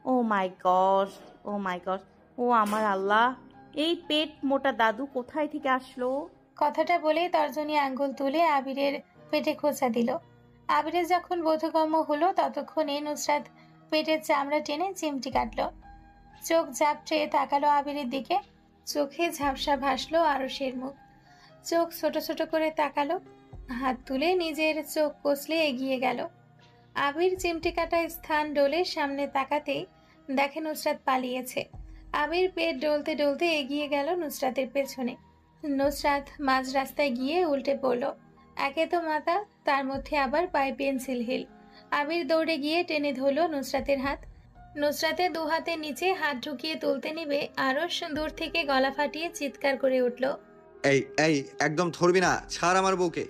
ও মাই god, ও মাই god, ও আমার আল্লাহ, এই পেট মোটা দাদু কোথায় থেকে আসলো? কথাটা বলেই তর্জনী আঙ্গুল তুলে আবিরের পেটে খোঁচা দিল। আবিরের যখন বোধগম্য হলো ততক্ষণে নুসরাত পেটের চামড়া টেনে চিমটি কাটলো। চোখ ঝাপটে তাকালো আবিরের দিকে। চোখে ঝাপসা ভাসলো আরশের মুখ। চোখ ছোট ছোট করে তাকালো। হাত তুলে নিজের চোখ কষলে এগিয়ে গেল। আবির চিমটি কাটা স্থান ডলে সামনে তাকাতেই দেখে নুসরাত পালিয়েছে। আবির পেট ডলতে ডলতে এগিয়ে গেল নুসরাতের পেছনে। নুসরাত মাঝ রাস্তায় গিয়ে উল্টে পড়ল। একে তো মাথা, তার মধ্যে আবার পায়ে পেন্সিল হিল। আবির দৌড়ে গিয়ে টেনে ধরল নুসরাতের হাত। নুসরাতের দু হাতের নিচে হাত ঢুকিয়ে তুলতে নিবে আরশ দূর থেকে গলা ফাটিয়ে চিৎকার করে উঠল। এই এই একদম ধরবি না, ছাড় আমার বউকে।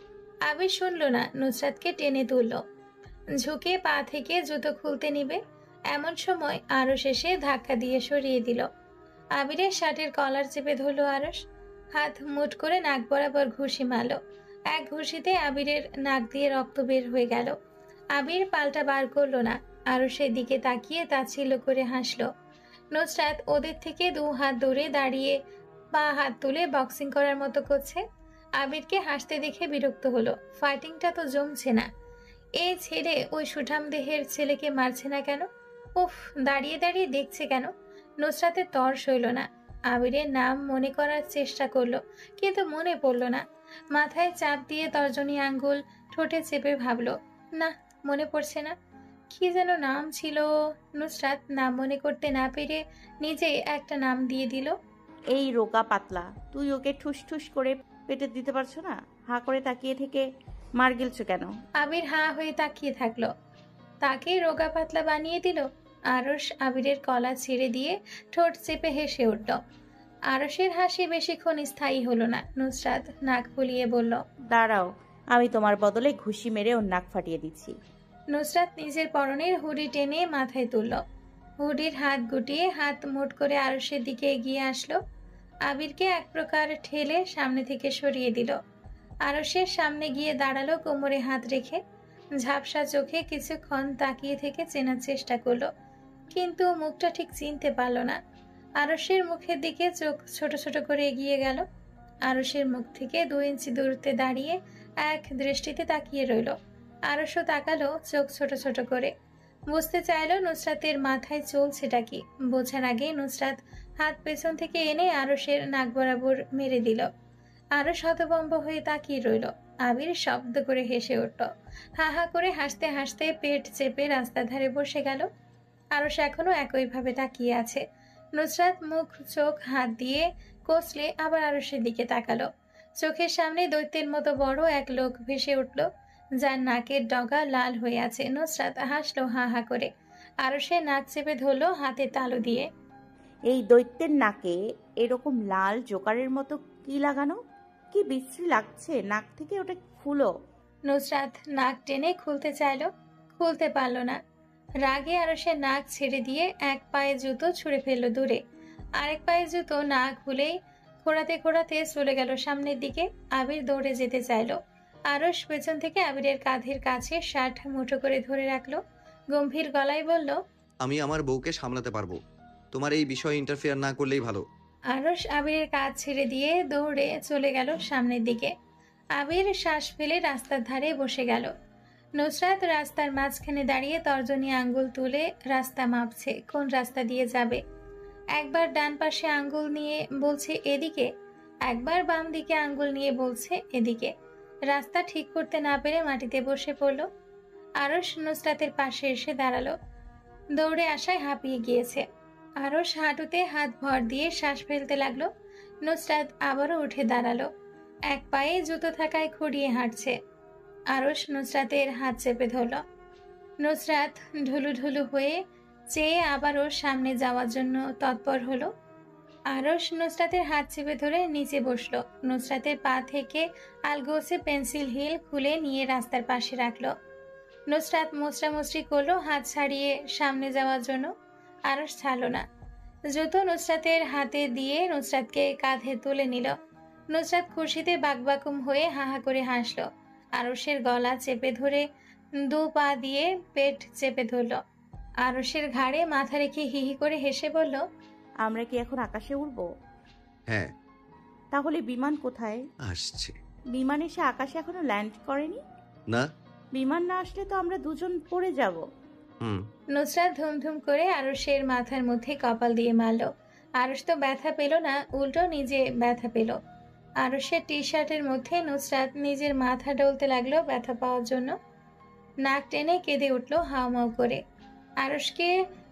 আবির শুনল না, নুসরাতকে টেনে তুলল। ঝুঁকে পা থেকে জুতো খুলতে নিবে এমন সময় আরশ এসে ধাক্কা দিয়ে সরিয়ে দিল। আবিরের শার্টের কলার চেপে ধরল আরশ। হাত মুঠ করে নাক বরাবর ঘুষি মারল। এক ঘুষিতে আবিরের নাক দিয়ে রক্ত বের হয়ে গেল। আবির পাল্টা বার করলো না, আরশের দিকে তাকিয়ে তাচ্ছিল্য করে হাসল। নুসরাত ওদের থেকে 2 হাত দূরে দাঁড়িয়ে পা হাত তুলে বক্সিং করার মতো করছে। আবিরকে হাসতে দেখে বিরক্ত হলো। ফাইটিংটা তো জমছে না। এই ছেলে ওই সুঠাম দেহের ছেলেকে মারছে না কেন? উফ, দাঁড়িয়ে দাঁড়িয়ে দেখছে কেন? নুসরাতের তর সইল না। আবিরের নাম মনে করার চেষ্টা করলো, কিন্তু মনে পড়ল না। মাথায় চাপ দিয়ে তর্জনী আঙ্গুল ঠোঁটে চেপে ভাবলো, না, মনে পড়ছে না। কি যেন নাম ছিল? নুসরাত নাম মনে করতে না পেরে নিজেই একটা নাম দিয়ে দিল। এই রোগা পাতলা, তুই ওকে ঠুস ঠুস করে পেটে দিতে পারছো না? হা করে তাকিয়ে থেকে মার গেলছো কেন? আবির হা হয়ে তাকিয়ে থাকলো। তাকে রোগা পাতলা বানিয়ে দিল। আরশ আবিরের কলা ছেড়ে দিয়ে ঠোঁট চেপে হেসে উঠল। আরশের হাসি বেশিক্ষণ স্থায়ী হলো না। নুসরাত নাক ফুলিয়ে বলল, দাঁড়াও, আমি তোমার বদলে ঘুষি মেরে ওর নাক ফাটিয়ে দিচ্ছি। নুসরাত নিজের পরনের হুডি টেনে মাথায় তুলল। হুডির হাত গুটিয়ে হাত মুঠ করে আরশের দিকে এগিয়ে আসলো। আবিরকে এক প্রকার ঠেলে সামনে থেকে সরিয়ে দিল। আরশের সামনে গিয়ে দাঁড়ালো কোমরে হাত রেখে। ঝাপসা চোখে কিছুক্ষণ তাকিয়ে থেকে চেনার চেষ্টা করলো, কিন্তু মুখটা ঠিক চিনতে পারল না। আরশের মুখের দিকে চোখ ছোট ছোট করে এগিয়ে গেল। আরশের মুখ থেকে 2 ইঞ্চি দূরত্বে দাঁড়িয়ে এক দৃষ্টিতে তাকিয়ে রইল। আরশও তাকালো চোখ ছোট ছোট করে। বুঝতে চাইল নুসরাতের মাথায় চলছেটা কি। বোঝার আগে নুসরাত হাত পেছন থেকে এনে আরশের নাক বরাবর মেরে দিল। আরশ হতভম্ব হয়ে তাকিয়ে রইল। আবির শব্দ করে হেসে উঠল। হা হা করে হাসতে হাসতে পেট চেপে রাস্তার ধারে বসে গেল। আরশ এখনো একইভাবে তাকিয়ে আছে। নুসরাত মুখ চোখ হাত দিয়ে কষলে আবার আরশের দিকে তাকালো। চোখের সামনে দৈত্যের মতো বড় এক লোক ভেসে উঠল, যার নাকের ডগা লাল হয়ে আছে। নুসরাত হাসলো হা হা করে। আরশের নাক চেপে ধরলো হাতে তালু দিয়ে। এই দৈত্যের নাকে এরকম লাল জোকারের মতো কি লাগানো? কি বিশ্রী লাগছে, নাক থেকে ওটা খুলো। নুসরাত নাক টেনে খুলতে চাইল, খুলতে পারল না। রাগে আরশের নাক ছেড়ে দিয়ে এক পায়ে জুতো ছুঁড়ে ফেলল দূরে। আরেক পায়ে জুতো না খুলেই খোঁড়াতে খোঁড়াতে চলে গেল সামনের দিকে। আবির দৌড়ে যেতে চাইল। আরশ পেছন থেকে আবিরের কাঁধের কাছে শার্ট মুঠো করে ধরে রাখলো। গম্ভীর গলায় বলল, আমি আমার বউকে সামলাতে পারবো, তোমার এই বিষয়ে ইন্টারফেয়ার না করলেই ভালো। আরশ আবিরের কাঁধ ছেড়ে দিয়ে দৌড়ে চলে গেল সামনের দিকে। আবির শ্বাস ফেলে রাস্তার ধারে বসে গেল। নুসরাত রাস্তার মাঝখানে দাঁড়িয়ে তর্জনী আঙ্গুল তুলে রাস্তা মাপছে, কোন রাস্তা দিয়ে যাবে। একবার ডান পাশে আঙ্গুল নিয়ে বলছে এদিকে, একবার বাম দিকে আঙ্গুল নিয়ে বলছে এদিকে। রাস্তা ঠিক করতে না পেরে মাটিতে বসে পড়ল। আরশ নুসরাতের পাশে এসে দাঁড়ালো। দৌড়ে আসায় হাঁপিয়ে গিয়েছে। আরশ হাঁটুতে হাত ভর দিয়ে শ্বাস ফেলতে লাগলো। নুসরাত আবারও উঠে দাঁড়ালো। এক পায়ে জুতো থাকায় খুঁড়িয়ে হাঁটছে। আরশ নুসরাতের হাত চেপে ধরল। নুসরাত ঢুলু ঢুলু হয়ে চেয়ে আবারও সামনে যাওয়ার জন্য তৎপর হলো। আরশ নুসরাতের হাত চেপে ধরে নিচে বসলো। নুসরাতের পা থেকে আলগোছে পেন্সিল হিল খুলে নিয়ে রাস্তার পাশে রাখলো। নুসরাত মোচড়ামুচড়ি করলো হাত ছাড়িয়ে সামনে যাওয়ার জন্য। আরশ ছাড়ল না। জুতো নুসরাতের হাতে দিয়ে নুসরাতকে কাঁধে তুলে নিল। নুসরাত খুশিতে বাকবাকুম হয়ে হাহা করে হাসলো। আরশের গলা চেপে ধরে 2 পা দিয়ে পেট চেপে ধরল। আরশের ঘাড়ে মাথা রেখে হিহি করে হেসে বলল, আমরা কি এখন আকাশে উড়বো? হ্যাঁ, তাহলে বিমান কোথায়? আসছে। বিমান এসে আকাশে এখনো ল্যান্ড করেনি। না। বিমান না আসলে তো আমরা দুজন পড়ে যাব। হুম। নুসরাত ধুমধুম করে আরশের মাথার মধ্যে কপাল দিয়ে মারল। আরশ তো ব্যথা পেল না, উল্টো নিজে ব্যথা পেল। আরশের টি শার্টের মধ্যে নুসরাত নিজের মাথা ডলতে লাগলো ব্যথা পাওয়ার জন্য। নাক টেনে কেঁদে উঠল হাউমাউ করে। আরশকে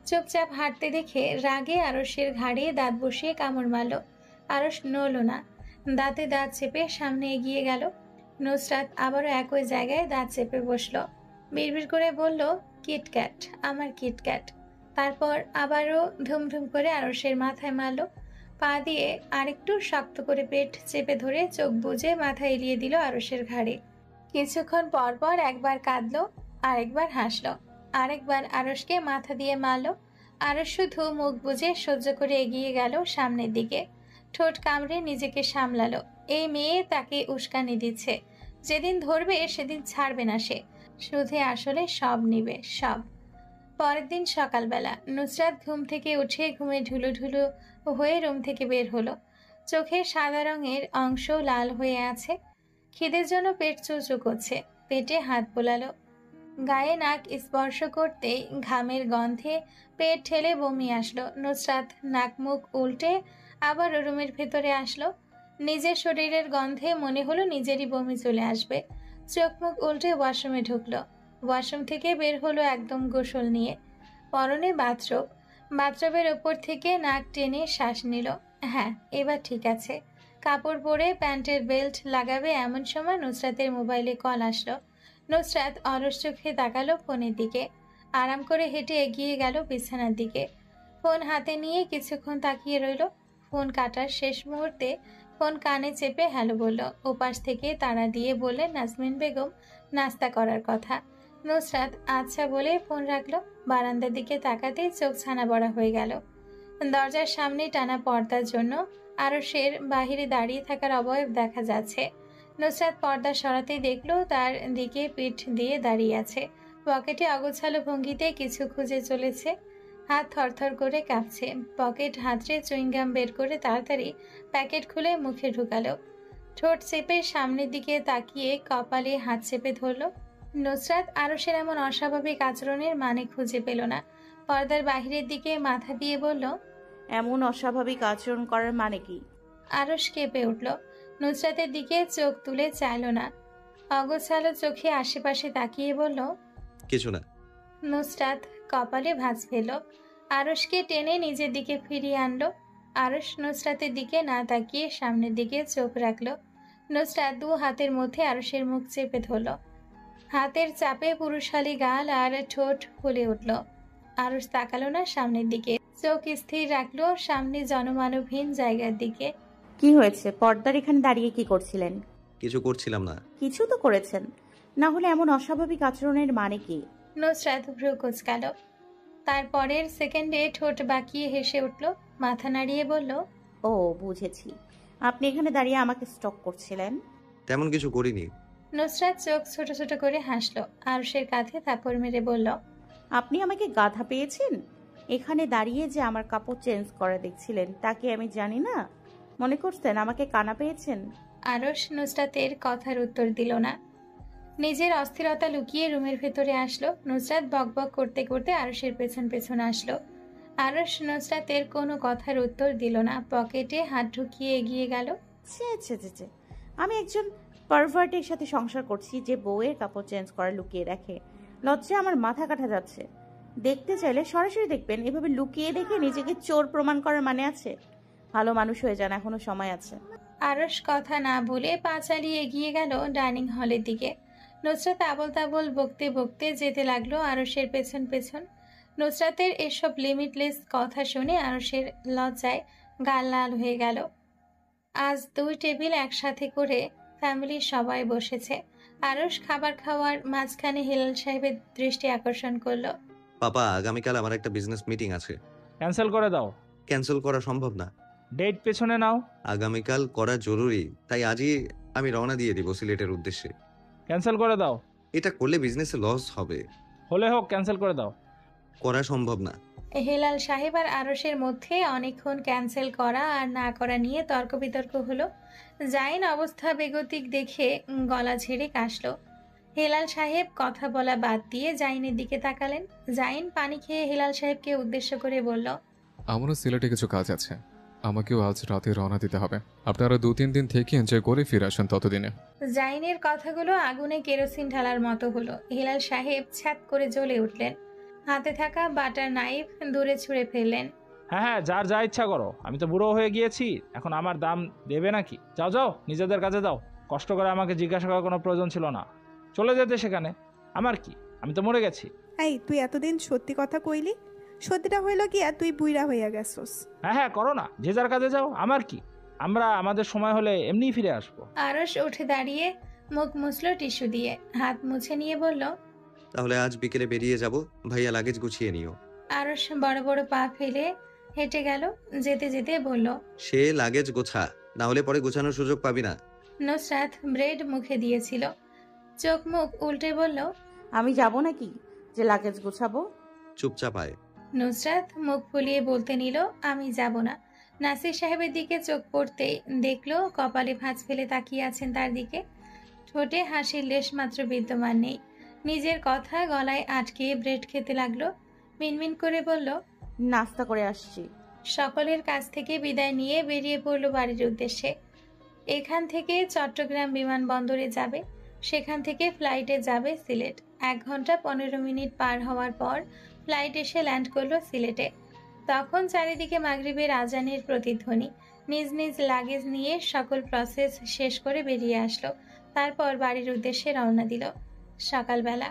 চুপচাপ হাঁটতে দেখে রাগে আরশের ঘাড়ে দাঁত বসিয়ে কামড় মারল। আরশ নড়ল না, দাঁতে দাঁত চেপে সামনে এগিয়ে গেল। নুসরাত আবারও একই জায়গায় দাঁত চেপে বসল। বিড়বিড় করে বলল, কিটক্যাট, আমার কিটক্যাট। তারপর আবারও ধুমধুম করে আরশের মাথায় মারল। পা দিয়ে আরেকটু শক্ত করে পেট চেপে ধরে চোখ বুজে মাথা এলিয়ে দিল আরশের ঘাড়ে। কিছুক্ষণ পর পর একবার কাঁদলো, আরেকবার হাসলো, আরেকবার আরশকে মাথা দিয়ে মারলো। আরশ শুধু মুখ বুজে সহ্য করে এগিয়ে গেল সামনের দিকে। ঠোঁট কামড়ে নিজেকে সামলালো। এই মেয়ে তাকে উস্কানি দিচ্ছে, যেদিন ধরবে সেদিন ছাড়বে না সে। শুধু আসলে সব নিবে, সব। পরের দিন সকালবেলা নুসরাত ঘুম থেকে উঠে ঘুমে ঢুলু ঢুলু হয়ে রুম থেকে বের হলো। চোখের সাদা রঙের অংশ লাল হয়ে আছে। খিদের জন্য পেট চুচু করছে, পেটে হাত বোলালো। গায়ে নাক স্পর্শ করতেই ঘামের গন্ধে পেট ঠেলে বমি আসলো। নুসরাত নাক মুখ উল্টে আবার রুমের ভেতরে আসলো। নিজের শরীরের গন্ধে মনে হলো নিজেরই বমি চলে আসবে। চোখ মুখ উল্টে ওয়াশরুমে ঢুকলো। ওয়াশরুম থেকে বের হলো একদম গোসল নিয়ে, পরনে বাথরোব। বাথরোবের ওপর থেকে নাক টেনে শ্বাস নিল। হ্যাঁ, এবার ঠিক আছে। কাপড় পরে প্যান্টের বেল্ট লাগাবে এমন সময় নুসরাতের মোবাইলে কল আসলো। নুসরাত অলস চোখে তাকালো ফোনের দিকে। আরাম করে হেঁটে এগিয়ে গেল বিছানার দিকে। ফোন হাতে নিয়ে কিছুক্ষণ তাকিয়ে রইল। ফোন কাটার শেষ মুহূর্তে ফোন কানে চেপে হ্যালো বলল। ওপাশ থেকে তাড়া দিয়ে বললেন নাজমিন বেগম নাস্তা করার কথা। নুসরাত আচ্ছা বলে ফোন রাখলো। বারান্দার দিকে তাকাতেই চোখ ছানা বড়া হয়ে গেল। দরজার সামনে টানা পর্দার জন্য আরশের বাহিরে দাঁড়িয়ে থাকার অবয়ব দেখা যাচ্ছে। নুসরাত পর্দা সরাতেই দেখলো তার দিকে পিঠ দিয়ে দাঁড়িয়ে আছে। পকেটে অগোছালো ভঙ্গিতে কিছু খুঁজে চলেছে। হাত থরথর করে কাঁপছে। পকেট হাতড়ে চুইংগাম বের করে তাড়াতাড়ি প্যাকেট খুলে মুখে ঢুকালো। ঠোঁট চেপে সামনের দিকে তাকিয়ে কপালে হাত চেপে ধরল। নুসরাত আরশের এমন অস্বাভাবিক আচরণের মানে খুঁজে পেল না। পর্দার বাহিরের দিকে মাথা দিয়ে বলল, এমন অস্বাভাবিক আচরণ করার মানে কি? আরশ কেঁপে উঠল। নুসরাতের দিকে চোখ তুলে চাইল না। অগোছালো চোখে আশেপাশে তাকিয়ে বলল, কিছু না। নুসরাত কপালে ভাঁজ ফেল। আরশকে টেনে নিজের দিকে ফিরিয়ে আনলো। আরশ নুসরাতের দিকে না তাকিয়ে সামনের দিকে চোখ রাখলো। নুসরাত দু হাতের মধ্যে আরশের মুখ চেপে ধরল। হাতের চাপে পুরুষালী গাল আর ঠোঁট ফুলে উঠল। আরশ তাকালো না সামনের দিকে, চোখ স্থির রাখলো সামনে জনমানবহীন জায়গার দিকে। কি হয়েছে? পর্দার এখানে দাঁড়িয়ে কি করছিলেন? কিছু করছিলাম না। কিছু তো করেছেন, না হলে এমন অস্বাভাবিক আচরণের মানে কি? নুসরাত ভ্রু কুঁচকাল। তারপরের সেকেন্ডে ঠোঁট বাঁকিয়ে হেসে উঠল, মাথা নাড়িয়ে বলল, ও বুঝেছি, আপনি এখানে দাঁড়িয়ে আমাকে স্টক করছিলেন। তেমন কিছু করিনি। নুসরাত চোখ ছোট ছোট করে হাসলো। আরশের কাঁধে থাপড় মেরে বলল, আপনি আমাকে গাধা পেয়েছেন? এখানে দাঁড়িয়ে যে আমার কাপড় চেঞ্জ করা দেখছিলেন তা কি আমি জানি না? মনে করছেন আমাকে কানা পেয়েছেন? আরশ নুসরাতের কথার উত্তর দিল না। নিজের অস্থিরতা লুকিয়ে রুমের ভেতরে আসলো। নুসরাত বকবক করতে করতে আরশের পেছন পেছন আসলো। আরশ নুসরাতের কোনো কথার উত্তর দিল না। পকেটে হাত ঢুকিয়ে এগিয়ে গেল। ছে, আমি একজন পারভার্টের সাথে সংসার করছি যে বউয়ের কাপড় চেঞ্জ করা লুকিয়ে রাখে। লজ্জা আমার মাথা কাটা যাচ্ছে। দেখতে চাইলে সরাসরি দেখবেন, এভাবে লুকিয়ে দেখে নিজেকে চোর প্রমাণ করার মানে আছে? ভালো মানুষ হয়ে যান, এখনো সময় আছে। আরশ কথা না বলে পা চালিয়ে এগিয়ে গেল ডাইনিং হলের দিকে। নুসরাত আবল তাবল বকতে বকতে যেতে লাগলো আরশের পেছন পেছন। নুসরাতের এসব লিমিটলেস কথা শুনে আরশের লজ্জায় গাল লাল হয়ে গেল। আজ দুই টেবিল একসাথে করে ফ্যামিলির সবাই বসেছে। আরশ খাবার খাওয়ার মাঝখানে হিলাল সাহেবের দৃষ্টি আকর্ষণ করলো। পাপা, আগামীকাল আমার একটা বিজনেস মিটিং আছে। ক্যান্সেল করে দাও। ক্যান্সেল করা সম্ভব না। ডেট পেছনে নাও। আগামীকাল করা জরুরি, তাই আজই আমি রওনা দিয়ে দিব সিলেটের উদ্দেশ্যে। ক্যান্সেল করে দাও। এটা করলে বিজনেসে লস হবে। হলে হোক, ক্যান্সেল করে দাও। করা সম্ভব না। হেলাল সাহেব আর আরশের মধ্যে অনেকক্ষণ ক্যান্সেল করা আর না করা নিয়ে তর্ক বিতর্ক হলো। জাইন অবস্থা বেগতিক দেখে গলা ঝেড়ে কাশলো। হেলাল সাহেব কথা বলা বাদ দিয়ে জাইনের দিকে তাকালেন। জাইন পানি খেয়ে হেলাল সাহেবকে উদ্দেশ্য করে বলল, আমারও সিলেটে কিছু কাজ আছে, আমাকেও আজ রাতে রওনা দিতে হবে। আপনারা 2-3 দিন থেকে এনজয় করে ফিরে আসেন ততদিনে। জাইনের কথাগুলো আগুনে কেরোসিন ঢালার মতো হলো। হেলাল সাহেব ছ্যাত করে জ্বলে উঠলেন। হাতে থাকা বাটার নাইফ দূরে ছুঁড়ে ফেললেন। হ্যাঁ হ্যাঁ, যার যা ইচ্ছা করো, আমি তো বুড়ো হয়ে গিয়েছি, এখন আমার দাম দেবে নাকি? যাও যাও, নিজেদের কাজে যাও। কষ্ট করে আমাকে জিজ্ঞাসা করার কোনো প্রয়োজন ছিল না, চলে যেতে সেখানে। আমার কি, আমি তো মরে গেছি। এই তুই এতদিন সত্যি কথা কইলি, সত্যিটা হইল কি আর তুই বুইড়া হইয়া গেছস। হ্যাঁ হ্যাঁ, করো না, যে যার কাজে যাও, আমার কি, আমরা আমাদের সময় হলে এমনিই ফিরে আসবো। আরশ উঠে দাঁড়িয়ে মুখ মুছল টিস্যু দিয়ে, হাত মুছে নিয়ে বলল, তাহলে আজ বিকেলে বেরিয়ে যাব, ভাইয়া লাগেজ গুছিয়ে নিও। আরশ বড় বড় পা ফেলে হেঁটে গেল। যেতে যেতে বলল, সে লাগেজ গোছা, না হলে পরে গোছানোর সুযোগ পাবি না। নুসরাত ব্রেড মুখে দিয়েছিল, চোখ মুখ উল্টে বলল, আমি যাব নাকি যে লাগেজ গোছাবো? চুপচাপ আয়। নুসরাত মুখ ফুলিয়ে বলতে নিল, আমি যাব না। নাসির সাহেবের দিকে চোখ পড়তেই দেখলো কপালে ভাঁজ ফেলে তাকিয়ে আছেন তার দিকে। ঠোঁটে হাসির লেশ মাত্র বিদ্যমান নেই। নিজের কথা গলায় আটকে ব্রেড খেতে লাগলো। মিনমিন করে বলল, নাস্তা করে আসছি। সকলের কাছ থেকে বিদায় নিয়ে বেরিয়ে পড়ল বাড়ির উদ্দেশ্যে। এখান থেকে চট্টগ্রাম বিমানবন্দরে যাবে, সেখান থেকে ফ্লাইটে যাবে সিলেট। 1 ঘন্টা 15 মিনিট পার হওয়ার পর ফ্লাইট এসে ল্যান্ড করলো সিলেটে। তখন চারিদিকে মাগরিবের আজানের প্রতিধ্বনি। নিজ নিজ লাগেজ নিয়ে সকল প্রসেস শেষ করে বেরিয়ে আসলো। তারপর বাড়ির উদ্দেশ্যে রওনা দিল। সকালবেলা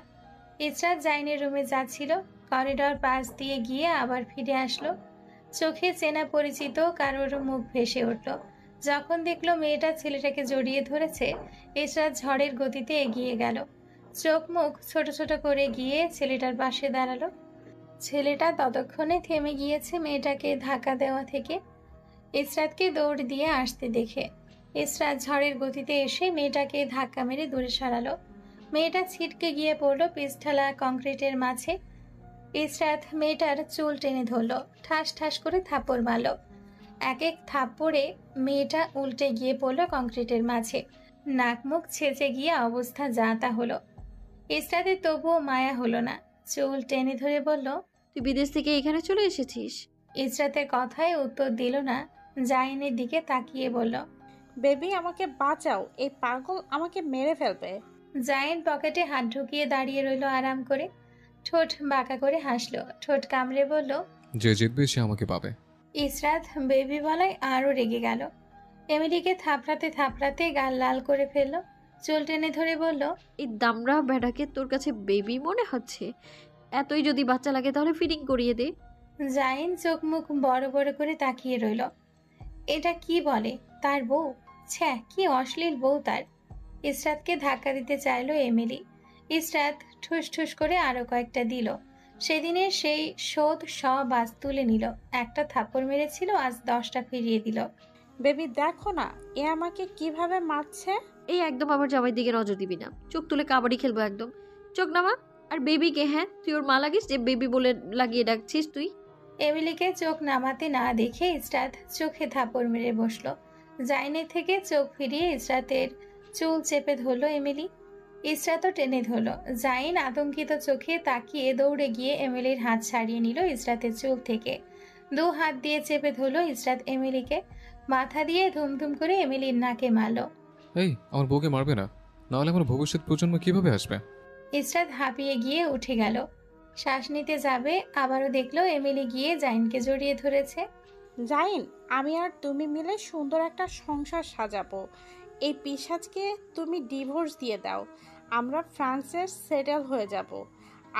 ইসরাত জাইনের রুমে যাচ্ছিল, করিডর পাশ দিয়ে গিয়ে আবার ফিরে আসলো। চোখে চেনা পরিচিত কারোর মুখ ভেসে উঠল। যখন দেখলো মেয়েটা ছেলেটাকে জড়িয়ে ধরেছে, ইসরাত ঝড়ের গতিতে এগিয়ে গেল। চোখ মুখ ছোট ছোট করে গিয়ে ছেলেটার পাশে দাঁড়ালো। ছেলেটা ততক্ষণে থেমে গিয়েছে মেয়েটাকে ধাক্কা দেওয়া থেকে। ইসরাতকে দৌড় দিয়ে আসতে দেখে ইসরাত ঝড়ের গতিতে এসে মেয়েটাকে ধাক্কা মেরে দূরে সরালো। মেয়েটা ছিটকে গিয়ে পড়ল পিচঢালা কংক্রিটের মাঝে। ইসরাত মেয়েটার চুল টেনে ধরলো, ঠাস ঠাস করে থাপ্পড় মারল। এক এক থাপ্পড়ে মেয়েটা উল্টে গিয়ে পড়ল কংক্রিটের মাঝে। নাক মুখ ছেঁচে গিয়ে অবস্থা যা তা হলো। ইসরাতের তবুও মায়া হলো না, চুল টেনে ধরে বলল, তুই বিদেশ থেকে এখানে চলে এসেছিস? ইসরাতের কথায় উত্তর দিল না, জাইনের দিকে তাকিয়ে বলল, বেবি আমাকে বাঁচাও, এই পাগল আমাকে মেরে ফেলবে। জাইন পকেটে হাত ঢুকিয়ে দাঁড়িয়ে রইল আরাম করে। ঠোঁট বাঁকা করে হাসলো, ঠোঁট কামড়ে বলল, যে জিতবে সে আমাকে পাবে। ইসরাত বেবি বলায় আরো রেগে গেল। এমিলিকে থাপড়াতে থাপড়াতে গাল লাল করে ফেললো। চুল টেনে ধরে বলল, এই দামড়া ভেড়াকে তোর কাছে বেবি মনে হচ্ছে? এতই যদি বাচ্চা লাগে তাহলে ফিটিং করিয়ে দে। জাইন চোখ মুখ বড় বড় করে তাকিয়ে রইল। এটা কি বলে, তার বউ? ছ্যা, কি অশ্লীল বউ তার। ইসরাতকে ধাক্কা দিতে চাইলো এমিলি। ইসরাত ঠুস ঠুস করে আরো কয়েকটা দিল। সেদিনের সেই শোধ সব আজ তুলে নিল। একটা থাপ্পড় মেরেছিল, আজ 10টা ফিরিয়ে দিল। বেবি দেখো না এ আমাকে কিভাবে মারছে। এই একদম আমার জামাই দিকে নজর দিবি না, চোখ তুলে কাবাডি খেলবো একদম। চোখ নামা। আর বেবিকে, হ্যাঁ তুই ওর মা লাগিস যে বেবি বলে লাগিয়ে ডাকছিস তুই? এমিলিকে চোখ নামাতে না দেখে ইসরাত চোখে থাপ্পড় মেরে বসলো। জাইনের থেকে চোখ ফিরিয়ে ইসরাতের চুল চেপে ধরলো এমিলি। ইসরাতও টেনে ধরলো। জাইন আতঙ্কিত চোখে তাকিয়ে দৌড়ে গিয়ে এমিলির হাত ছাড়িয়ে নিল ইসরাতের চুল থেকে। 2 হাত দিয়ে চেপে ধরলো ইসরাত এমিলিকে। মাথা দিয়ে ধুমধুম করে এমিলির নাকে মারল। এই আমার বউকে মারবে না, নাহলে আমার ভবিষ্যৎ প্রজন্ম কিভাবে আসবে? ইসরাত হাঁপিয়ে গিয়ে উঠে গেল। শ্বাস নিতে যাবে, আবারও দেখলো এমিলি গিয়ে জাইনকে জড়িয়ে ধরেছে। জাইন, আমি আর তুমি মিলে সুন্দর একটা সংসার সাজাবো। এই পিশাচকে তুমি ডিভোর্স দিয়ে দাও, আমরা ফ্রান্সে সেটেল হয়ে যাব,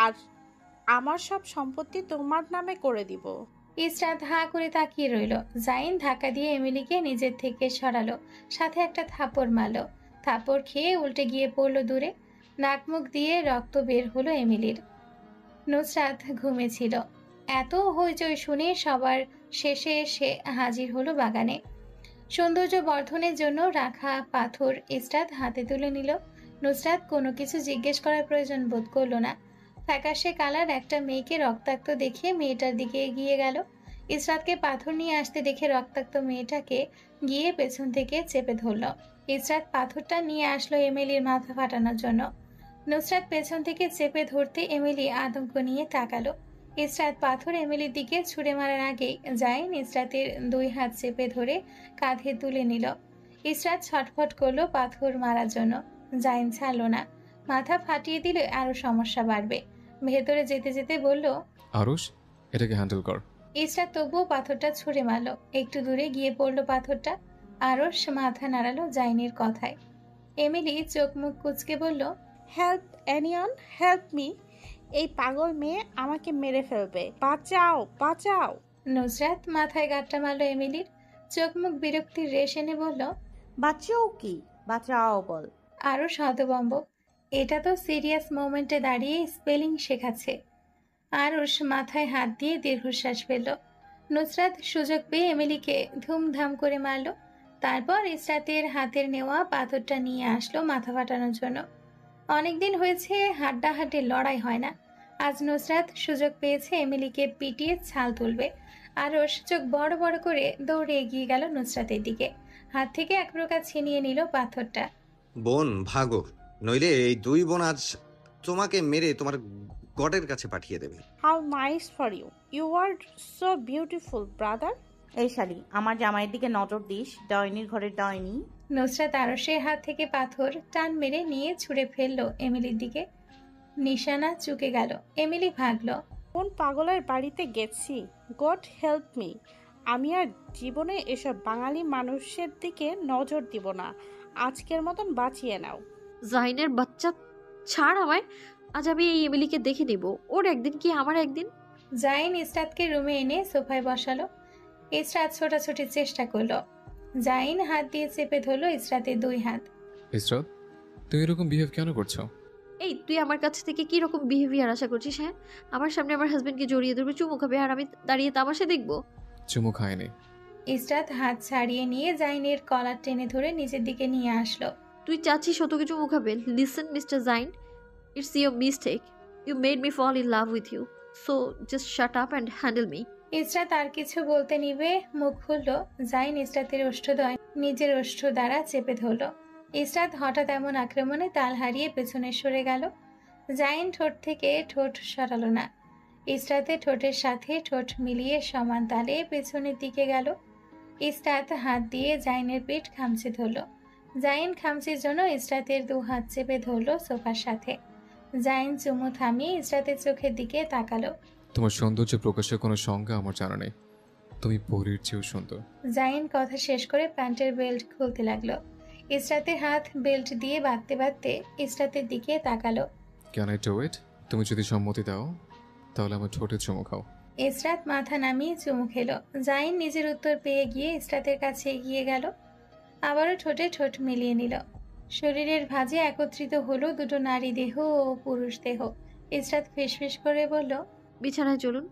আর আমার সব সম্পত্তি তোমার নামে করে দিব। ইসরাত হাঁ করে তাকিয়ে রইল। জাইন ধাক্কা দিয়ে এমিলিকে নিজের থেকে সরালো, সাথে একটা থাপ্পড় মারল। থাপ্পড় খেয়ে উল্টে গিয়ে পড়লো দূরে। নাক মুখ দিয়ে রক্ত বের হলো এমিলির। নুসরাত ঘুমেছিল। এত হইচই শুনে সবার শেষে এসে হাজির হলো বাগানে। সৌন্দর্য বর্ধনের জন্য রাখা পাথর ইসরাত হাতে তুলে নিল। নুসরাত কোনো কিছু জিজ্ঞেস করার প্রয়োজন বোধ করলো না। ফ্যাকাশে কালার একটা মেয়েকে রক্তাক্ত দেখে মেয়েটার দিকে এগিয়ে গেল। ইসরাতকে পাথর নিয়ে আসতে দেখে রক্তাক্ত মেয়েটাকে গিয়ে পেছন থেকে চেপে ধরল। ইসরাত পাথরটা নিয়ে আসলো এমিলির মাথা ফাটানোর জন্য। নুসরাত পেছন থেকে চেপে ধরতে এমিলি আতঙ্ক নিয়ে তাকালো। ইসরাত পাথর এমিলির দিকে ছুঁড়ে মারার আগেই জাইন ইসরাতের 2 হাত চেপে ধরে কাঁধে তুলে নিল। ইসরাত ছটফট করলো পাথর মারার জন্য। জাইন ছাড়লো না। মাথা ফাটিয়ে দিলে আরো সমস্যা বাড়বে। ভেতরে যেতে যেতে বলল, আরুষ, এটাকে হ্যান্ডেল কর। ইসরাত তবুও পাথরটা ছুঁড়ে মারলো। একটু দূরে গিয়ে পড়লো পাথরটা। আরশ মাথা নাড়ালো জাইনের কথায়। এমিলি চোখ মুখ কুঁচকে বলল, হেল্প এনিয়ন, হেল্প মি। এই পাগল মেয়ে আমাকে মেরে ফেলবে, বাঁচাও বাঁচাও। নুসরাত মাথায় গাঁটটা মারলো এমিলির। চোখ মুখ বিরক্তির রেশ এনে বলল, বাচ্চাও কি বাঁচাও বল। আরশ হতভম্ব। এটা তো সিরিয়াস মোমেন্টে দাঁড়িয়ে স্পেলিং শেখাচ্ছে। আরশ মাথায় হাত দিয়ে দীর্ঘশ্বাস ফেলল। নুসরাত সুযোগ পেয়ে এমিলিকে ধুমধাম করে মারল। তারপর ইসরাতের হাতের নেওয়া পাথরটা নিয়ে আসলো মাথা ফাটানোর জন্য। অনেকদিন হয়েছে হাড্ডাহাড্ডি লড়াই হয় না। আজ নুসরাত সুযোগ পেয়েছে এমিলিকে পিটিয়ে ছাল তুলবে। আরশ চোখ বড় বড় করে দৌড়ে এগিয়ে গেল নুসরাতের দিকে। হাত থেকে এক প্রকার ছিনিয়ে নিল পাথরটা। বোন ভাগো, নইলে এই 2 বোন আজ তোমাকে মেরে তোমার গডের কাছে পাঠিয়ে দেবে। How nice for you, you are so beautiful brother. এই শালি, আমার জামাইয়ের দিকে নজর দিস, ডাইনির ঘরের ডাইনি। নুসরাত আরশের হাত থেকে পাথর টান মেরে নিয়ে ছুঁড়ে ফেললো এমিলির দিকে। নিশানা চুকে গেল। এমিলি ভাগল। কোন পাগলের বাড়িতে গেছি, গড হেল্প মি। আমি আর জীবনে এসব বাঙালি মানুষের দিকে নজর দিব না। আজকের মতন বাঁচিয়ে নাও। জাইনের বাচ্চা, ছাড় আমায়। আজ আমি এই এমিলিকে দেখে নেব। ওর একদিন কি আমার একদিন। জাইন ইসরাতকে রুমে এনে সোফায় বসালো। ইসরাত ছোটাছুটির চেষ্টা করলো। জাইন হাত দিয়ে চেপে ধরলো ইসরাতের 2 হাত। ইসরাত, তুমি এরকম বিহেভ কেন করছো? এই তুই আমার কাছ থেকে কি রকম বিহেভিয়ার আশা করছিস? হ্যাঁ, আমার সামনে আমার হাজবেন্ডকে জড়িয়ে ধরবে, চুমু খাবে, আর আমি দাঁড়িয়ে তামাশা দেখবো? চুমু খায়নি। ইসরাত হাত ছাড়িয়ে নিয়ে জাইনের কলার টেনে ধরে নিজের দিকে নিয়ে আসলো। তুই চাচ্ছিস ও তোকে চুমু খাবে? Listen mister Zain, it's your mistake. You made me fall in love with you, so just shut up and handle me. Israt আর কিছু বলতে নিবে মুখ খুললো। জাইন ইসরাতের ওষ্ঠদ্বয় নিজের ওষ্ঠ দ্বারা চেপে ধরলো। ইসরাত হঠাৎ এমন আক্রমণে তাল হারিয়ে পেছনে সরে গেল। জাইন ঠোঁট থেকে ঠোঁট সরালো না। ইসরাতের ঠোঁটের সাথে ঠোঁট মিলিয়ে সমান তালে পেছনের দিকে গেল। ইসরাত হাত দিয়ে জাইনের পিঠ খামচে ধরল। জাইন খামচির জন্য ইসরাতের 2 হাত চেপে ধরল সোফার সাথে। জাইন চুমু থামিয়ে ইসরাতের চোখের দিকে তাকালো। তোমার সৌন্দর্য প্রকাশের কোনো সংজ্ঞা আমার জানা নেই। তুমি পরীর চেয়েও সুন্দর। জাইন কথা শেষ করে প্যান্টের বেল্ট খুলতে লাগলো। ইসরাতের হাত বেল্ট দিয়ে বাঁধতে বাঁধতে ইসরাতের দিকে তাকালো। Can I do it? তুমি যদি সম্মতি দাও তাহলে আমার ঠোঁটে চুমু খাও। ইসরাত মাথা নামিয়ে চুমু খেলো। জাইন নিজের উত্তর পেয়ে গিয়ে ইসরাতের কাছে এগিয়ে গেল। আবারও ঠোঁটে ঠোঁট মিলিয়ে নিল। শরীরের ভাঁজে একত্রিত হলো 2 নারী দেহ ও পুরুষ দেহ। ইসরাত ফিসফিস করে বলল, বিছানায় চলুন।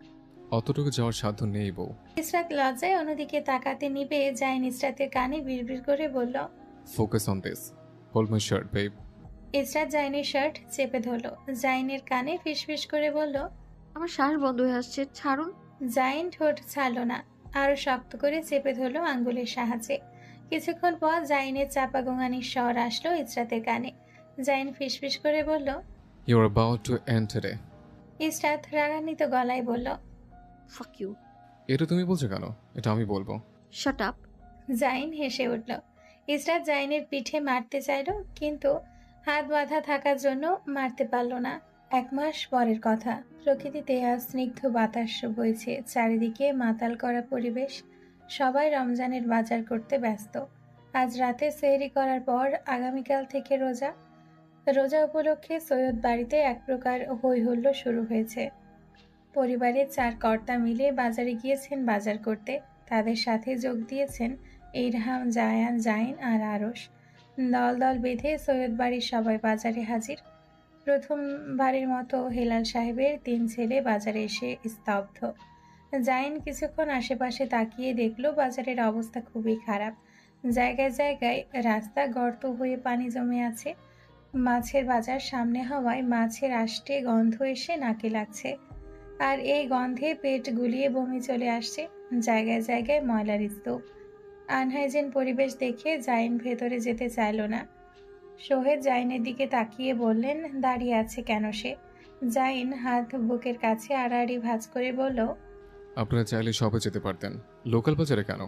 অতটুকু যাওয়ার সাধ্য নেই বউ। ইসরাত লজ্জায় অন্যদিকে তাকাতে নিবে জাইন ইসরাতের কানে বিড়বিড় করে বলল, focus on this, hold my shirt babe. Israt জাইনের শার্ট চেপে ধরলো। জাইনের কানে ফিসফিস করে বলল, আমার শ্বাস বন্ধ হয়ে আসছে, ছাড়ুন। জাইন ঠোঁট ছাড়লো না, আরো শক্ত করে চেপে ধরলো আঙ্গুলের সাহায্যে। কিছুক্ষণ পর জাইনের চাপা গোঙানির স্বর আসলো ইসরাতের কানে। জাইন ফিসফিস করে বলল, you are about to end today. Israt রাগান্বিত গলায় বলল, ফাক ইউ। এটা তুমি বলছো কেন? এটা আমি বলবো। Shut up. জাইন হেসে উঠল। ইসরাত জাইনের পিঠে মারতে চাইল, কিন্তু হাত বাঁধা থাকার জন্য মারতে পারল না। 1 মাস পরের কথা। প্রকৃতিতে আজ স্নিগ্ধ বাতাস বইছে। চারিদিকে মাতাল করা পরিবেশ। সবাই রমজানের বাজার করতে ব্যস্ত। আজ রাতে সেহরি করার পর আগামীকাল থেকে রোজা। রোজা উপলক্ষে সৈয়দ বাড়িতে এক প্রকার হইহুল্লো শুরু হয়েছে। পরিবারের 4 কর্তা মিলে বাজারে গিয়েছেন বাজার করতে। তাদের সাথে যোগ দিয়েছেন ইরহাম, জায়ান, জাইন আর আরশ। দল দল বেঁধে সৈয়দ বাড়ির সবাই বাজারে হাজির। প্রথমবারের মতো হেলাল সাহেবের 3 ছেলে বাজারে এসে স্তব্ধ। জাইন কিছুক্ষণ আশেপাশে তাকিয়ে দেখলো বাজারের অবস্থা খুবই খারাপ। জায়গায় জায়গায় রাস্তা গর্ত হয়ে পানি জমে আছে। মাছের বাজার সামনে হওয়ায় মাছের আষ্টে গন্ধ এসে নাকে লাগছে, আর এই গন্ধে পেট গুলিয়ে বমি চলে আসছে। জায়গায় জায়গায় ময়লার স্তূপ। আনহাইজেন পরিবেশ দেখে জাইন ভেতরে যেতে চাইল না। সোহেদ জাইনের দিকে তাকিয়ে বললেন, দাঁড়িয়ে আছে কেন সে? জাইন হাত বুকের কাছে আড়াআড়ি ভাঁজ করে বলল, আপনারা চাইলে সবে যেতে পারতেন, লোকাল বাজারে কেন?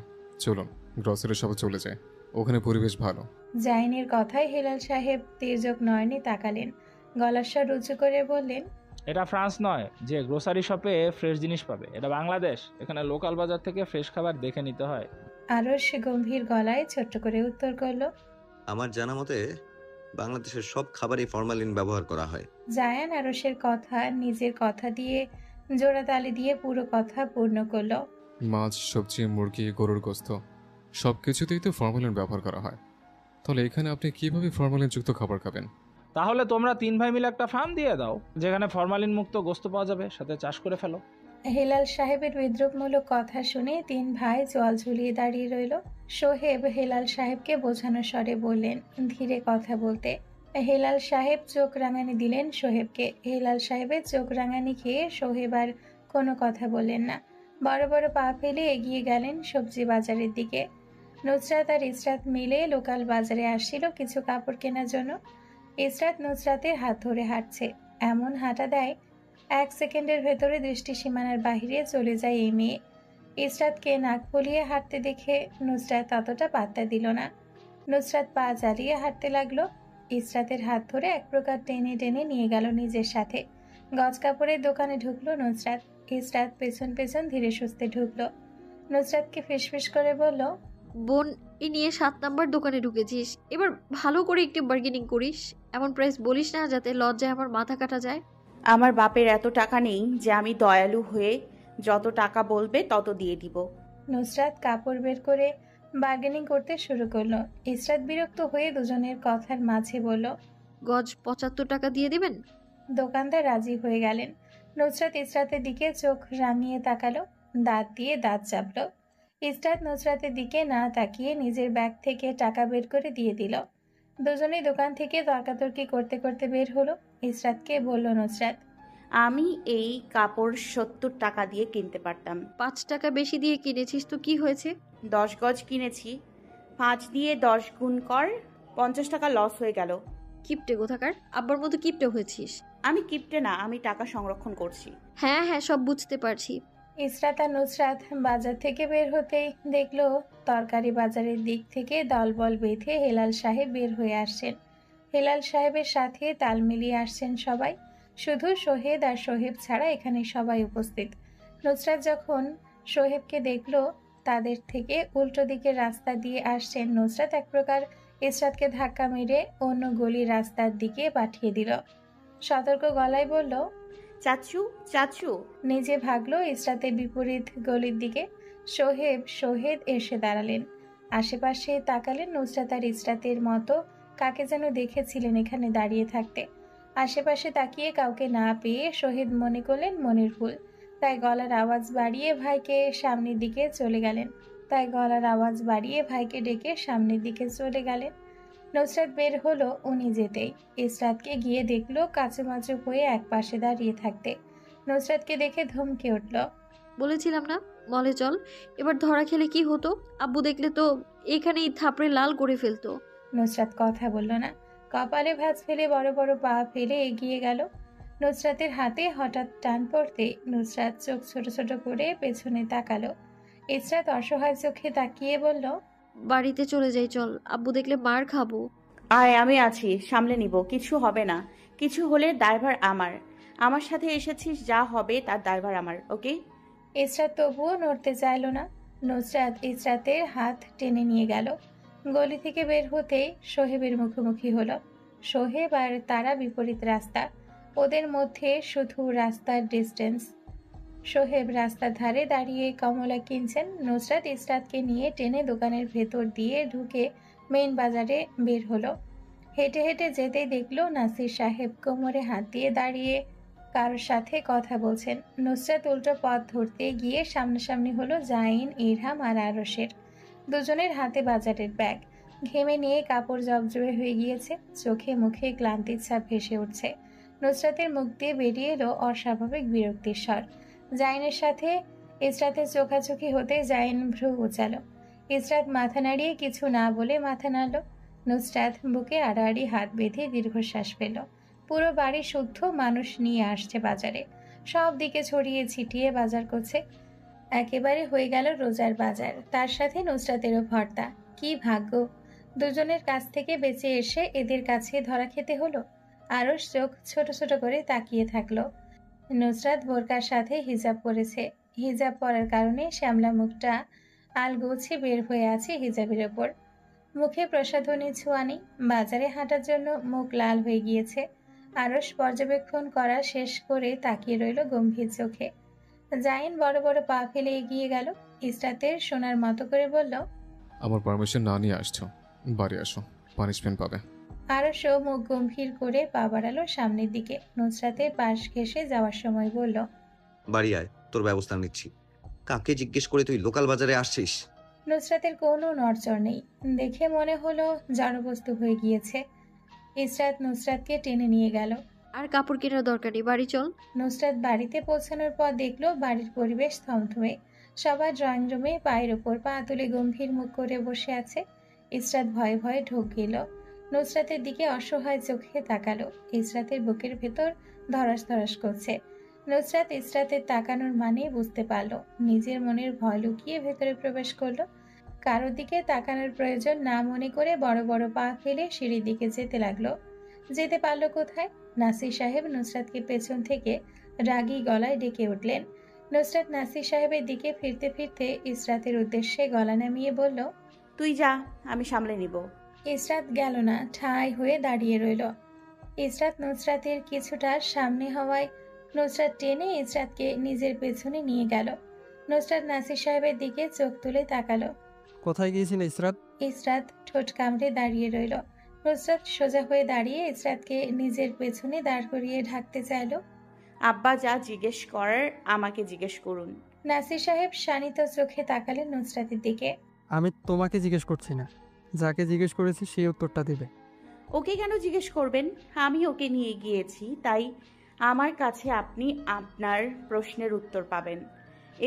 চলুন গ্রসারি শপে চলে যায়, ওখানে পরিবেশ ভালো। জাইনের কথায় হেলাল সাহেব তির্যক নয়নে তাকালেন, গলার স্বর উঁচু করে বললেন, এটা ফ্রান্স নয় যে গ্রোসারি শপে ফ্রেশ জিনিস পাবে, এটা বাংলাদেশ। এখানে লোকাল বাজার থেকে ফ্রেশ খাবার দেখে নিতে হয়। আরশ গম্ভীর গলায় ছোট্ট করে উত্তর করল। আমার জানা মতে বাংলাদেশের সব খাবারই ফরমালিন ব্যবহার করা হয়। জায়ান আরশের কথা নিজের কথা দিয়ে জোড়াতালি দিয়ে পুরো কথা পূর্ণ করল। মাছ, সবজি, মুরগি, গরুর গোস্ত সব কিছুতেই তো ফরমালিন ব্যবহার করা হয়। তাহলে এখানে আপনি কিভাবে ফরমালিনযুক্ত খাবার খাবেন? তাহলে তোমরা 3 ভাই মিলে একটা ফার্ম দিয়ে দাও, যেখানে ফরমালিন মুক্ত গোস্ত পাওয়া যাবে, সাথে চাষ করে ফেলো। হেলাল সাহেবের বিদ্রুপমূলক কথা শুনে 3 ভাই জল ঝুলিয়ে দাঁড়িয়ে রইল। সোহেব হেলাল সাহেবকে বোঝানো স্বরে বললেন, ধীরে কথা বলতে। হেলাল সাহেব চোখ রাঙানি দিলেন সোহেবকে। হেলাল সাহেবের চোখ রাঙানি খেয়ে সোহেব আর কোনো কথা বললেন না। বড় বড় পা ফেলে এগিয়ে গেলেন সবজি বাজারের দিকে। নুসরাত আর ইসরাত মিলে লোকাল বাজারে আসছিল কিছু কাপড় কেনার জন্য। ইসরাত নুসরাতের হাত ধরে হাঁটছে, এমন হাঁটা দেয় 1 সেকেন্ডের ভেতরে দৃষ্টি সীমানার বাহিরে চলে যায় এই মেয়ে। ইসরাতকে নাক ফুলিয়ে হাঁটতে দেখে নুসরাত ততটা পাত্তা দিল না। নুসরাত পা চালিয়ে হাঁটতে লাগলো। ইসরাতের হাত ধরে এক প্রকার টেনে টেনে নিয়ে গেল নিজের সাথে। গজ কাপড়ের দোকানে ঢুকলো নুসরাত। ইসরাত পেছন পেছন ধীরে সুস্থে ঢুকলো। নুসরাতকে ফিসফিস করে বলল, বোন, এই নিয়ে 7 নাম্বার দোকানে ঢুকেছিস, এবার ভালো করে একটু বার্গেনিং করিস। এমন প্রাইস বলিস না যাতে লজ্জায় আমার মাথা কাটা যায়। আমার বাপের এত টাকা নেই যে আমি দয়ালু হয়ে যত টাকা বলবে তত দিয়ে দিব। নুসরাত কাপড় বের করে বার্গেনিং করতে শুরু করলো। ইসরাত বিরক্ত হয়ে দুজনের কথার মাঝে বলল, গজ 75 টাকা দিয়ে দিবেন। দোকানদার রাজি হয়ে গেলেন। নুসরাত ইসরাতের দিকে চোখ রাঙিয়ে তাকালো, দাঁত দিয়ে দাঁত চাপলো। ইসরাত নুসরাতের দিকে না তাকিয়ে নিজের ব্যাগ থেকে টাকা বের করে দিয়ে দিল। দুজনেই দোকান থেকে তর্কাতর্কি করতে করতে বের হলো। ইসরাতকে বলল নুসরাত, আমি এই কাপড় 70 টাকা দিয়ে কিনতে পারতাম। 5 টাকা বেশি দিয়ে কিনেছিস তো কি হয়েছে? 10 গজ কিনেছি, 5 দিয়ে 10 গুণ কর, 50 টাকা লস হয়ে গেল। কিপটে কোথাকার, আব্বার মতো কিপটে হয়েছিস। আমি কিপটে না, আমি টাকা সংরক্ষণ করছি। হ্যাঁ হ্যাঁ, সব বুঝতে পারছি। ইসরাত আর নুসরাত বাজার থেকে বের হতেই দেখলো তরকারি বাজারের দিক থেকে দলবল বেঁধে হেলাল সাহেব বের হয়ে আসছেন। হেলাল সাহেবের সাথে তাল মিলিয়ে আসছেন সবাই। শুধু সোহেদ আর সোহেব ছাড়া এখানে সবাই উপস্থিত। নুসরাত যখন সোহেবকে দেখলো তাদের থেকে উল্টো দিকের রাস্তা দিয়ে আসছেন, নুসরাত এক প্রকার ইসরাতকে ধাক্কা মেরে অন্য গলির রাস্তার দিকে পাঠিয়ে দিল। সতর্ক গলায় বলল, চাচু চাচু। নিজে ভাগলো ইসরাতের বিপরীত গলির দিকে। সোহেদ এসে দাঁড়ালেন। আশেপাশে তাকালেন। নুসরাত আর ইসরাতের মতো কাকে যেন দেখেছিলেন এখানে দাঁড়িয়ে থাকতে। আশেপাশে তাকিয়ে কাউকে না পেয়ে সোহেদ মনে করলেন মনের ভুল, তাই গলার আওয়াজ বাড়িয়ে ভাইকে সামনের দিকে ডেকে সামনের দিকে চলে গেলেন। নুসরাত বের হলো উনি যেতেই। ইসরাতকে গিয়ে দেখলো কাচুমাচু হয়ে এক পাশে দাঁড়িয়ে থাকতে। নুসরাতকে দেখে ধমকে উঠল, বলেছিলাম না মলে চল, এবার ধরা খেলে কি হতো? আব্বু দেখলে তো এখানেই থাপড়ে লাল করে ফেলতো। নুসরাত কথা বলল না, কপালে ভাঁজ ফেলে বড় বড় পা ফেলে এগিয়ে গেল। নুসরাতের হাতে হঠাৎ টান পড়তে নুসরাত চোখ ছোট ছোট করে পেছনে তাকালো। ইসরাত অসহায় চোখে তাকিয়ে বলল, বাড়িতে চলে যাই চল, আব্বু দেখলে মার খাবো। আয়, আমি আছি, সামলে নিব, কিছু হবে না। কিছু হলে দায়ভার আমার। আমার সাথে এসেছিস, যা হবে তার দায়ভার আমার, ওকে? ইসরাত তবুও নড়তে চাইল না। নুসরাত ইসরাতের হাত টেনে নিয়ে গেল। গলি থেকে বের হতে সোহেবের মুখোমুখি হলো। সোহেব আর তারা বিপরীত রাস্তা, ওদের মধ্যে শুধু রাস্তার ডিস্টেন্স। সোহেব রাস্তার ধারে দাঁড়িয়ে কমলা কিনছেন। নুসরাত ইসরাতকে নিয়ে টেনে দোকানের ভেতর দিয়ে ঢুকে মেইন বাজারে বের হলো। হেঁটে হেঁটে যেতেই দেখলো নাসির সাহেব কোমরে হাত দিয়ে দাঁড়িয়ে কারোর সাথে কথা বলছেন। নুসরাত উল্টো পথ ধরতে গিয়ে সামনাসামনি হলো জাইন, ইরহাম আর আরশের। দুজনের হাতে বাজারের ব্যাগ। ঘেমে নিয়ে কাপড় জবজবে হয়ে গিয়েছে, চোখে মুখে ক্লান্তির ছাপ ভেসে উঠছে। নুসরাতের মুখ দিয়ে বেরিয়ে এলো অস্বাভাবিক বিরক্তির স্বর। জাইনের সাথে ইসরাতের চোখাচোখি হতে জাইন ভ্রু উচালো। ইসরাত মাথা নাড়িয়ে কিছু না বলে মাথা নাড়ল। নুসরাত বুকে আড়াআড়ি হাত বেঁধে দীর্ঘশ্বাস ফেল। পুরো বাড়ি শুদ্ধ মানুষ নিয়ে আসছে বাজারে, সব দিকে ছড়িয়ে ছিটিয়ে বাজার করছে। একেবারে হয়ে গেল রোজার বাজার, তার সাথে নুসরাতেরও ভর্তা। কি ভাগ্য, দুজনের কাছ থেকে বেঁচে এসে এদের কাছে ধরা খেতে হলো। আরশ চোখ ছোট ছোট করে তাকিয়ে থাকলো। নুসরাত বোরকার সাথে হিজাব পরেছে। হিজাব পরার কারণে শ্যামলা মুখটা আলগোছে বের হয়ে আছে হিজাবের ওপর। মুখে প্রসাধনী ছোঁয়া নেই। বাজারে হাঁটার জন্য মুখ লাল হয়ে গিয়েছে। আরশ পর্যবেক্ষণ করা শেষ করে তাকিয়ে রইল গম্ভীর চোখে। জাইন বড় বড় পা ফেলে এগিয়ে গেল। ইসরাতের শোনার মতো করে বলল, আমার পারমিশন না নিয়ে আসছো, বাড়ি আসো, পানিশমেন্ট পাবে। আরশও মুখ গম্ভীর করে পা বাড়ালো সামনের দিকে। নুসরাতের পাশ ঘেঁষে যাওয়ার সময় বলল, বাড়ি আয়, তোর ব্যবস্থা নিচ্ছি। কাকে জিজ্ঞেস করে তুই লোকাল বাজারে আসছিস? নুসরাতের কোনো নড়চড় নেই, দেখে মনে হলো জড়বস্তু হয়ে গিয়েছে। ইসরাত নুসরাতকে টেনে নিয়ে গেল। আর কাপড় কেনার দরকার নেই, বাড়ি চল। নুসরাত বাড়িতে পৌঁছানোর পর দেখলো বাড়ির পরিবেশ থমথমে। সবার ড্রয়িং রুমে পায়ের ওপর পা তুলে গম্ভীর মুখ করে বসে আছে। ইসরাত ভয়ে ভয়ে ঢোক গেল। নুসরাতের দিকে অসহায় চোখে তাকালো। ইসরাতের বুকের ভেতর ধরাস ধরাস করছে। নুসরাত ইসরাতের তাকানোর মানে বুঝতে পারলো। নিজের মনের ভয় লুকিয়ে ভেতরে প্রবেশ করলো। কারোর দিকে তাকানোর প্রয়োজন না মনে করে বড় বড় পা ফেলে সিঁড়ির দিকে যেতে লাগলো। যেতে পারলো কোথায়? নাসির সাহেব নুসরাতকে পেছন থেকে রাগী গলায় ডেকে উঠলেন। নুসরাত নাসির সাহেবের দিকে ফিরতে ফিরতে ইসরাতের উদ্দেশ্যে গলা নামিয়ে বলল, তুই যা, আমি সামলে নিব। ইসরাত গেল না, ঠাঁই হয়ে দাঁড়িয়ে রইল। ইসরাত নুসরাতের কিছুটা সামনে হওয়ায় নুসরাত টেনে ইসরাতকে নিজের পেছনে নিয়ে গেল। নুসরাত নাসির সাহেবের দিকে চোখ তুলে তাকালো। কোথায় গিয়েছিল ইসরাত? ইসরাত ঠোঁট কামড়ে দাঁড়িয়ে রইল। নুসরাত সোজা হয়ে দাঁড়িয়ে ইসরাতকে নিজের পেছনে দাঁড় করিয়ে ঢাকতে চাইল। আব্বা যা জিজ্ঞেস করার আমাকে জিজ্ঞেস করুন। নাসির সাহেব শানিত চোখে তাকালেন নুসরাতের দিকে। আমি তোমাকে জিজ্ঞেস করছি না, যাকে জিজ্ঞেস করেছি সেই উত্তরটা দেবে। ওকে কেন জিজ্ঞেস করবেন? আমি ওকে নিয়ে গিয়েছি, তাই আমার কাছে আপনি আপনার প্রশ্নের উত্তর পাবেন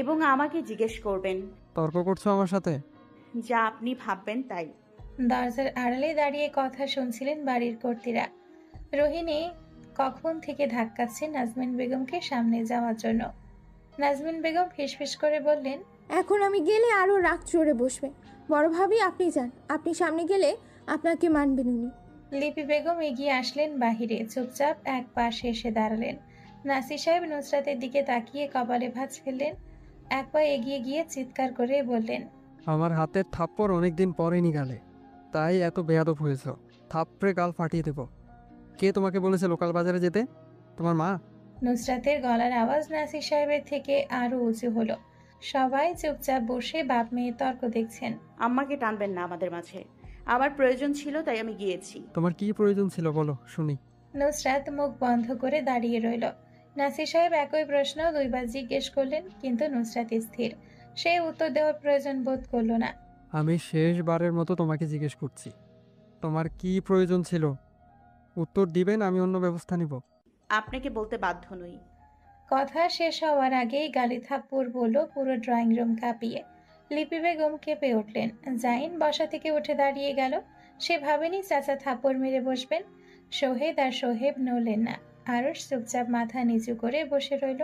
এবং আমাকে জিজ্ঞেস করবেন। তর্ক করছো আমার সাথে? যা আপনি ভাববেন তাই। দরজার আড়ালে দাঁড়িয়ে কথা শুনছিলেন বাড়ির কর্তীরা। রোহিণী কখন থেকে ধাক্কাচ্ছে নাজমিন বেগমকে সামনে যাওয়ার জন্য। নাজমিন বেগম ফিসফিস করে বললেন, এখন আমি গেলে আরও রাগ চড়ে বসবে। বড় ভাবি আপনি যান, আপনি সামনে গেলে আপনাকে মানবেন উনি। লিপি বেগম এগিয়ে আসলেন বাহিরে, চুপচাপ এক পাশে এসে দাঁড়ালেন। নাসির সাহেব নুসরাতের দিকে তাকিয়ে কপালে ভাঁজ ফেললেন। এক পা এগিয়ে গিয়ে চিৎকার করে বললেন, আমার হাতের থাপ্পড় অনেকদিন পরেনি গালে, তাই এত বেয়াদব হয়েছ। থাপ্পড়ে গাল ফাটিয়ে দেব। কে তোমাকে বলেছে লোকাল বাজারে যেতে? তোমার মা? নুসরাতের গলার আওয়াজ নাসির সাহেবের থেকে আরো উঁচু হলো। সবাই চুপচাপ বসে বাপ মেয়ে তর্ক দেখছেন। আম্মাকে টানবেন না আমাদের মাঝে। আমার প্রয়োজন ছিল তাই আমি গিয়েছি। তোমার কি প্রয়োজন ছিল বলো শুনি। নুসরাত মুখ বন্ধ করে দাঁড়িয়ে রইল। নাসির সাহেব একই প্রশ্ন দুইবার জিজ্ঞেস করলেন, কিন্তু নুসরাত স্থির। সে উত্তর দেওয়ার প্রয়োজন বোধ করল না। আমি শেষবারের মতো তোমাকে জিজ্ঞেস করছি, তোমার কি প্রয়োজন ছিল? উত্তর দিবেন, আমি অন্য ব্যবস্থা নিব। আপনাকে বলতে বাধ্য নই। কথা শেষ হওয়ার আগেই গালি থাপ্পড় বলল পুরো ড্রয়িং রুম কাঁপিয়ে। লিপি বেগম কেঁপে উঠলেন। জাইন বসা থেকে উঠে দাঁড়িয়ে গেল। সে ভাবেনি চাচা থাপ্পড় মেরে বসবেন। সোহেদ আর সোহেব নড়লেন না। আরশ চুপচাপ মাথা নিচু করে বসে রইল।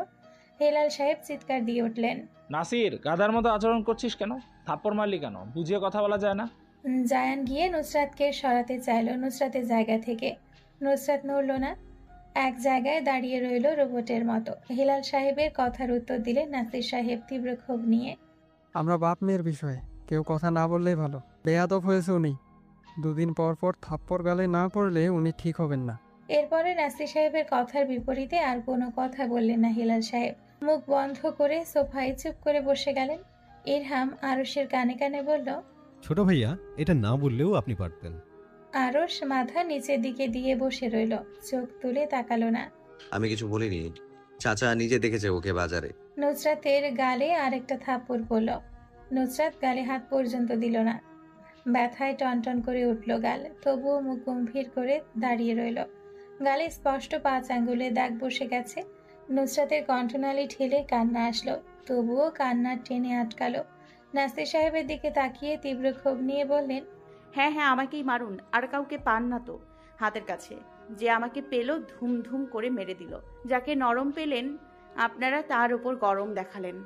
হেলাল সাহেব চিৎকার দিয়ে উঠলেন, নাসির, গাধার মতো আচরণ করছিস কেন? থাপ্পড় মারলি কেন? বুঝিয়ে কথা বলা যায় না? জায়ান গিয়ে নুসরাতকে সরাতে চাইল নুসরাতের জায়গা থেকে। নুসরাত নড়ল না, এক জায়গায় দাঁড়িয়ে রইল রোবটের মতো। হেলাল সাহেবের কথার উত্তর দিলেন নাসির সাহেব তীব্র ক্ষোভ নিয়ে। আমরা বাপ মেয়ের বিষয়ে কেউ কথা না বললেই ভালো। বেয়াদব হয়েছে উনি। দুদিন পর পর থাপ্পড় গালে না পড়লে উনি ঠিক হবেন না। এরপরে নাসির সাহেবের কথার বিপরীতে আর কোনো কথা বললেন না হেলাল সাহেব। মুখ বন্ধ করে সোফায় চুপ করে বসে গেলেন। ইরহাম আরশের কানে কানে বলল, ছোট ভাইয়া, এটা না বললেও আপনি পারতেন। আরশ মাথা নিচের দিকে দিয়ে বসে রইল, চোখ তুলে তাকালো না। আমি কিছু বলিনি, চাচা নিজে দেখেছে ওকে বাজারে। নুসরাতের গালে আরেকটা থাপ্পড় পড়ল। নুসরাত গালে হাত পর্যন্ত দিল না। ব্যথায় টনটন করে উঠল গাল, তবুও মুখ গম্ভীর করে দাঁড়িয়ে রইল। গালে স্পষ্ট 5 আঙ্গুলে দাগ বসে গেছে। নুসরাতের কণ্ঠনালী ঠেলে কান্না আসলো, তবুও কান্নার টেনে আটকালো। নাসির সাহেবের দিকে তাকিয়ে তীব্র ক্ষোভ নিয়ে বললেন, হ্যাঁ হ্যাঁ, আমাকেই মারুন, আর কাউকে পান না তো হাতের কাছে। যে আমাকে পেল ধুম ধুম করে মেরে দিল, যাকে নরম পেলেন আপনারা তার উপর গরম দেখালেন।